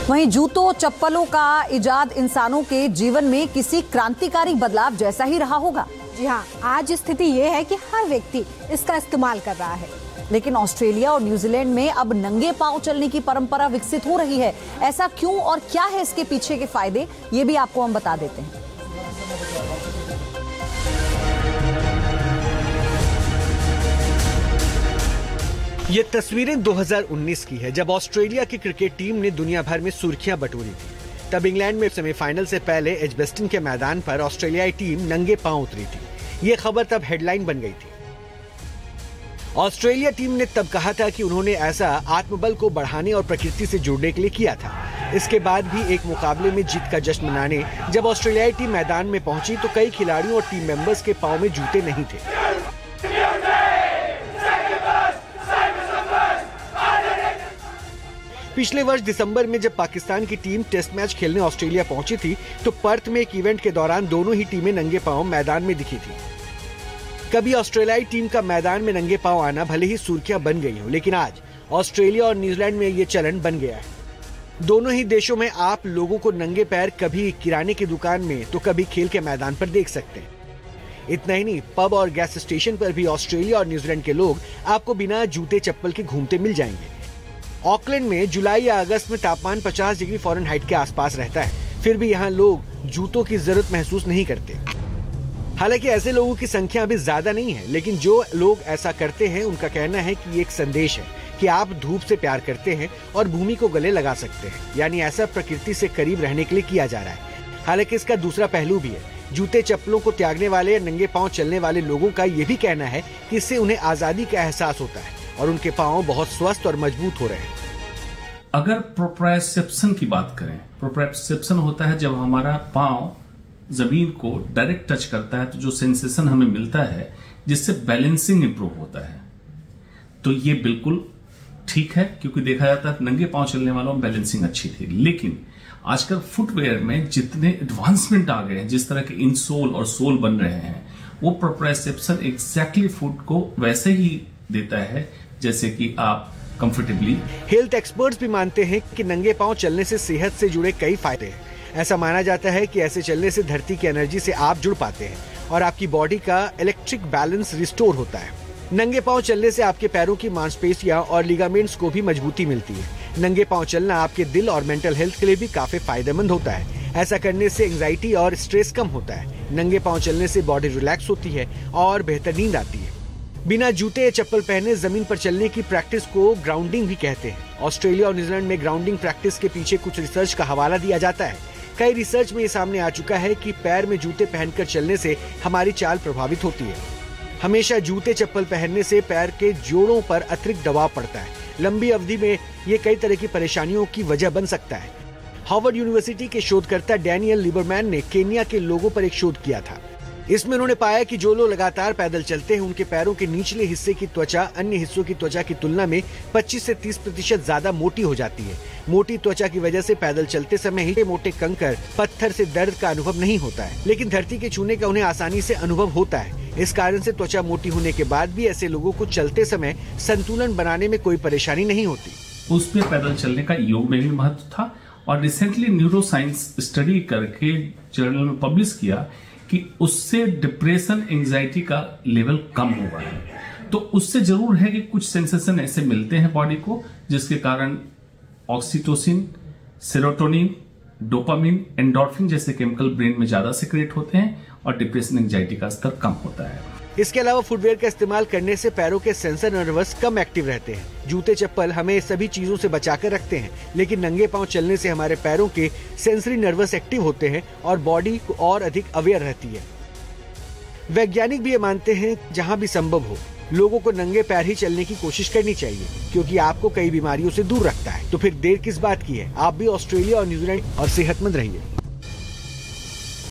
वहीं जूतों चप्पलों का इजाद इंसानों के जीवन में किसी क्रांतिकारी बदलाव जैसा ही रहा होगा। जी हाँ, आज स्थिति ये है कि हर व्यक्ति इसका इस्तेमाल कर रहा है। लेकिन ऑस्ट्रेलिया और न्यूजीलैंड में अब नंगे पांव चलने की परंपरा विकसित हो रही है। ऐसा क्यों और क्या है इसके पीछे के फायदे, ये भी आपको हम बता देते हैं। ये तस्वीरें 2019 की है, जब ऑस्ट्रेलिया की क्रिकेट टीम ने दुनिया भर में सुर्खियां बटोरी थी। तब इंग्लैंड में सेमीफाइनल से पहले एजबेस्टन के मैदान पर ऑस्ट्रेलियाई टीम नंगे पांव उतरी थी। ये खबर तब हेडलाइन बन गई थी। ऑस्ट्रेलिया टीम ने तब कहा था कि उन्होंने ऐसा आत्मबल को बढ़ाने और प्रकृति से जुड़ने के लिए किया था। इसके बाद भी एक मुकाबले में जीत का जश्न मनाने जब ऑस्ट्रेलियाई टीम मैदान में पहुंची तो कई खिलाड़ियों और टीम मेंबर्स के पांव में जूते नहीं थे। पिछले वर्ष दिसंबर में जब पाकिस्तान की टीम टेस्ट मैच खेलने ऑस्ट्रेलिया पहुंची थी तो पर्थ में एक इवेंट के दौरान दोनों ही टीमें नंगे पांव मैदान में दिखी थी। कभी ऑस्ट्रेलियाई टीम का मैदान में नंगे पांव आना भले ही सुर्खियां बन गई हो, लेकिन आज ऑस्ट्रेलिया और न्यूजीलैंड में ये चलन बन गया है। दोनों ही देशों में आप लोगों को नंगे पैर कभी किराने की दुकान में तो कभी खेल के मैदान पर देख सकते हैं। इतना ही नहीं, पब और गैस स्टेशन पर भी ऑस्ट्रेलिया और न्यूजीलैंड के लोग आपको बिना जूते चप्पल के घूमते मिल जाएंगे। ऑकलैंड में जुलाई या अगस्त में तापमान 50 डिग्री फ़ारेनहाइट के आसपास रहता है, फिर भी यहाँ लोग जूतों की जरूरत महसूस नहीं करते। हालांकि ऐसे लोगों की संख्या अभी ज्यादा नहीं है, लेकिन जो लोग ऐसा करते हैं उनका कहना है कि ये एक संदेश है कि आप धूप से प्यार करते हैं और भूमि को गले लगा सकते हैं। यानी ऐसा प्रकृति से करीब रहने के लिए किया जा रहा है। हालांकि इसका दूसरा पहलू भी है। जूते चप्पलों को त्यागने वाले नंगे पांव चलने वाले लोगों का ये भी कहना है कि इससे उन्हें आजादी का एहसास होता है और उनके पांव बहुत स्वस्थ और मजबूत हो रहे हैं। अगर प्रोप्रायोसेप्शन की बात करें, प्रोप्रायोसेप्शन होता है जब हमारा पांव जमीन को डायरेक्ट टच करता है तो जो सेंसेशन हमें मिलता है जिससे बैलेंसिंग इंप्रूव होता है। तो ये बिल्कुल ठीक है, क्योंकि देखा जाता है नंगे पांव चलने वालों में बैलेंसिंग अच्छी थी। लेकिन आजकल फुटवेयर में जितने एडवांसमेंट आ गए हैं, जिस तरह के इनसोल और सोल बन रहे हैं, वो प्रोप्रायोसेप्शन एग्जैक्टली फुट को वैसे ही देता है जैसे कि आप कंफर्टेबली। हेल्थ एक्सपर्ट्स भी मानते हैं कि नंगे पांव चलने से सेहत से जुड़े कई फायदे हैं। ऐसा माना जाता है कि ऐसे चलने से धरती की एनर्जी से आप जुड़ पाते हैं और आपकी बॉडी का इलेक्ट्रिक बैलेंस रिस्टोर होता है। नंगे पांव चलने से आपके पैरों की मांसपेशियां और लिगामेंट्स को भी मजबूती मिलती है। नंगे पांव चलना आपके दिल और मेंटल हेल्थ के लिए भी काफी फायदेमंद होता है। ऐसा करने से एंजाइटी और स्ट्रेस कम होता है। नंगे पांव चलने से बॉडी रिलैक्स होती है और बेहतर नींद आती है। बिना जूते या चप्पल पहने जमीन पर चलने की प्रैक्टिस को ग्राउंडिंग भी कहते हैं। ऑस्ट्रेलिया और न्यूजीलैंड में ग्राउंडिंग प्रैक्टिस के पीछे कुछ रिसर्च का हवाला दिया जाता है। कई रिसर्च में ये सामने आ चुका है कि पैर में जूते पहनकर चलने से हमारी चाल प्रभावित होती है। हमेशा जूते चप्पल पहनने से पैर के जोड़ों पर अतिरिक्त दबाव पड़ता है। लंबी अवधि में ये कई तरह की परेशानियों की वजह बन सकता है। हार्वर्ड यूनिवर्सिटी के शोधकर्ता डैनियल लिबरमैन ने केन्या के लोगों पर एक शोध किया था। इसमें उन्होंने पाया कि जो लोग लगातार पैदल चलते हैं उनके पैरों के निचले हिस्से की त्वचा अन्य हिस्सों की त्वचा की तुलना में 25 से 30% ज्यादा मोटी हो जाती है। मोटी त्वचा की वजह से पैदल चलते समय ही मोटे कंकड़ पत्थर से दर्द का अनुभव नहीं होता है, लेकिन धरती के छूने का उन्हें आसानी से अनुभव होता है। इस कारण से त्वचा मोटी होने के बाद भी ऐसे लोगों को चलते समय संतुलन बनाने में कोई परेशानी नहीं होती। उस पे पैदल चलने का योग में भी महत्व था और रिसेंटली न्यूरोसाइंस स्टडी करके जर्नल में पब्लिश किया कि उससे डिप्रेशन एंजाइटी का लेवल कम हुआ है। तो उससे जरूर है कि कुछ सेंसेशन ऐसे मिलते हैं बॉडी को जिसके कारण ऑक्सीटोसिन, सेरोटोनिन, डोपामिन, एंडोर्फिन जैसे केमिकल ब्रेन में ज्यादा सिक्रेट होते हैं और डिप्रेशन एंजाइटी का स्तर कम होता है। इसके अलावा फुटवेयर का इस्तेमाल करने से पैरों के सेंसर नर्वस कम एक्टिव रहते हैं। जूते चप्पल हमें सभी चीजों से बचाकर रखते हैं, लेकिन नंगे पांव चलने से हमारे पैरों के सेंसरी नर्वस एक्टिव होते हैं और बॉडी और अधिक अवेयर रहती है। वैज्ञानिक भी ये मानते हैं जहां भी संभव हो लोगों को नंगे पैर ही चलने की कोशिश करनी चाहिए, क्योंकि आपको कई बीमारियों से दूर रखता है। तो फिर देर किस बात की है, आप भी ऑस्ट्रेलिया और न्यूजीलैंड और सेहतमंद रहिए।